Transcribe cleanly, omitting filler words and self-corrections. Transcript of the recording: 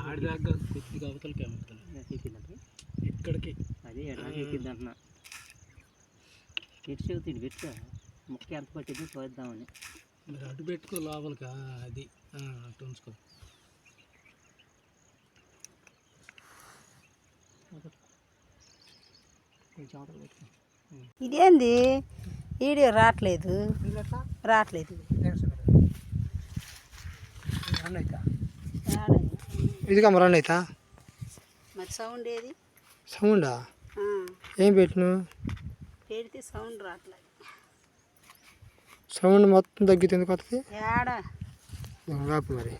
ఆడిదాకా కొద్దిగా అవతలకి ఇక్కడికి అదే ఎక్కడికి ఎక్కిద్ది అంటున్నా. ఎటు చెబుతుంది పెట్టుకో, ముక్క ఎంత పట్టింది చూద్దామని. మరి అటు పెట్టుకో లోపలికా, అది అటు ఉంచుకో. ఇదేంది వీడియో రావట్లేదు. ఇది కమరాన్ అవుతా మరి సౌండ్ ఏది? సౌండా ఏం పెట్టిను? పెడితే సౌండ్ రావట్లేదు. సౌండ్ మొత్తం తగ్గితే ఎందుకు వస్తుంది? ఏడా మరి